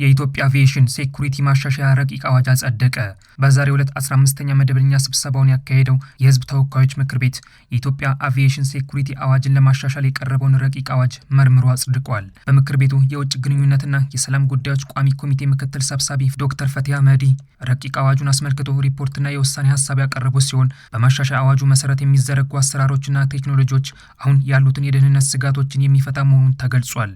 የኢትዮጵያ አቪዬሽን ሴኩሪቲ ማሻሻያ ረቂቅ አዋጅ አጸደቀ። በዛሬው ዕለት 15ኛ መደበኛ ስብሰባውን ያካሄደው የሕዝብ ተወካዮች ምክር ቤት የኢትዮጵያ አቪዬሽን ሴኩሪቲ አዋጅን ለማሻሻል የቀረበውን ረቂቅ አዋጅ መርምሮ አጽድቋል። በምክር ቤቱ የውጭ ግንኙነትና የሰላም ጉዳዮች ቋሚ ኮሚቴ ምክትል ሰብሳቢ ዶክተር ፈቲያ መህዲ ረቂቅ አዋጁን አስመልክቶ ሪፖርትና የውሳኔ ሀሳብ ያቀረቡ ሲሆን በማሻሻያ አዋጁ መሰረት የሚዘረጉ አሰራሮችና ቴክኖሎጂዎች አሁን ያሉትን የደህንነት ስጋቶችን የሚፈታ መሆኑን ተገልጿል።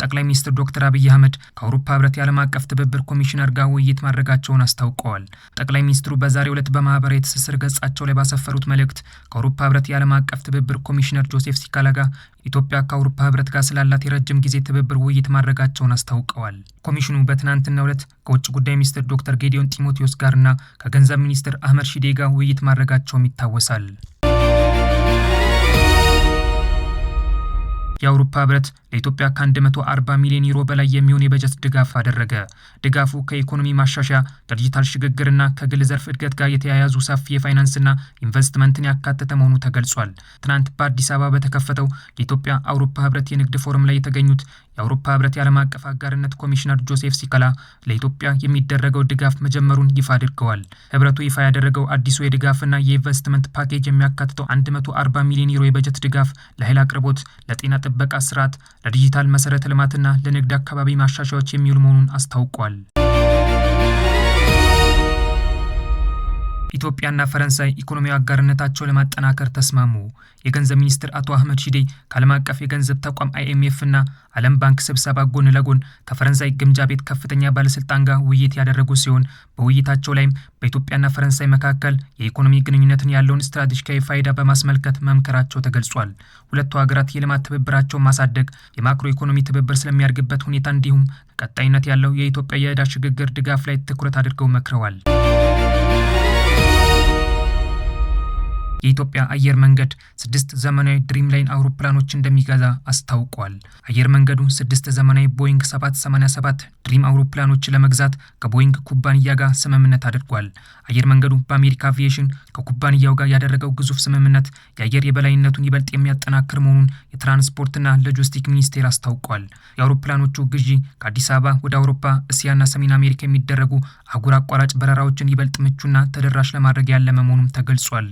ጠቅላይ ሚኒስትር ዶክተር አብይ አህመድ ከአውሮፓ ህብረት የዓለም አቀፍ ትብብር ኮሚሽነር ጋር ውይይት ማድረጋቸውን አስታውቀዋል። ጠቅላይ ሚኒስትሩ በዛሬው ዕለት በማህበራዊ ትስስር ገጻቸው ላይ ባሰፈሩት መልእክት ከአውሮፓ ህብረት የዓለም አቀፍ ትብብር ኮሚሽነር ጆሴፍ ሲካላ ጋር ኢትዮጵያ ከአውሮፓ ህብረት ጋር ስላላት የረጅም ጊዜ ትብብር ውይይት ማድረጋቸውን አስታውቀዋል። ኮሚሽኑ በትናንትናው ዕለት ከውጭ ጉዳይ ሚኒስትር ዶክተር ጌዲዮን ጢሞቴዎስ ጋርና ከገንዘብ ሚኒስትር አህመድ ሺዴ ጋር ውይይት ማድረጋቸውም ይታወሳል። የአውሮፓ ህብረት ለኢትዮጵያ ከ140 ሚሊዮን ዩሮ በላይ የሚሆን የበጀት ድጋፍ አደረገ። ድጋፉ ከኢኮኖሚ ማሻሻያ፣ ከዲጂታል ሽግግርና ከግል ዘርፍ እድገት ጋር የተያያዙ ሰፊ የፋይናንስና ኢንቨስትመንትን ያካተተ መሆኑ ተገልጿል። ትናንት በአዲስ አበባ በተከፈተው የኢትዮጵያ አውሮፓ ህብረት የንግድ ፎረም ላይ የተገኙት የአውሮፓ ህብረት የዓለም አቀፍ አጋርነት ኮሚሽነር ጆሴፍ ሲካላ ለኢትዮጵያ የሚደረገው ድጋፍ መጀመሩን ይፋ አድርገዋል። ህብረቱ ይፋ ያደረገው አዲሱ የድጋፍና የኢንቨስትመንት ፓኬጅ የሚያካትተው 140 ሚሊዮን ዩሮ የበጀት ድጋፍ ለኃይል አቅርቦት፣ ለጤና ጥበቃ ስርዓት፣ ለዲጂታል መሰረተ ልማትና ለንግድ አካባቢ ማሻሻያዎች የሚውል መሆኑን አስታውቋል። ኢትዮጵያና ፈረንሳይ ኢኮኖሚያዊ አጋርነታቸውን ለማጠናከር ተስማሙ። የገንዘብ ሚኒስትር አቶ አህመድ ሺዴ ከዓለም አቀፍ የገንዘብ ተቋም IMF እና ዓለም ባንክ ስብሰባ ጎን ለጎን ከፈረንሳይ ግምጃ ቤት ከፍተኛ ባለስልጣን ጋር ውይይት ያደረጉ ሲሆን በውይይታቸው ላይም በኢትዮጵያና ፈረንሳይ መካከል የኢኮኖሚ ግንኙነትን ያለውን ስትራቴጂካዊ ፋይዳ በማስመልከት መምከራቸው ተገልጿል። ሁለቱ ሀገራት የልማት ትብብራቸውን ማሳደግ፣ የማክሮ ኢኮኖሚ ትብብር ስለሚያድግበት ሁኔታ እንዲሁም ቀጣይነት ያለው የኢትዮጵያ የዕዳ ሽግግር ድጋፍ ላይ ትኩረት አድርገው መክረዋል። የኢትዮጵያ አየር መንገድ 6 ዘመናዊ ድሪም ላይን አውሮፕላኖች እንደሚገዛ አስታውቋል። አየር መንገዱ 6 ዘመናዊ ቦይንግ 787 ድሪም አውሮፕላኖች ለመግዛት ከቦይንግ ኩባንያ ጋር ስምምነት አድርጓል። አየር መንገዱ በአሜሪካ አቪዬሽን ከኩባንያው ጋር ያደረገው ግዙፍ ስምምነት የአየር የበላይነቱን ይበልጥ የሚያጠናክር መሆኑን የትራንስፖርትና ሎጂስቲክ ሚኒስቴር አስታውቋል። የአውሮፕላኖቹ ግዢ ከአዲስ አበባ ወደ አውሮፓ፣ እስያና ሰሜን አሜሪካ የሚደረጉ አህጉር አቋራጭ በረራዎችን ይበልጥ ምቹና ተደራሽ ለማድረግ ያለመ መሆኑም ተገልጿል።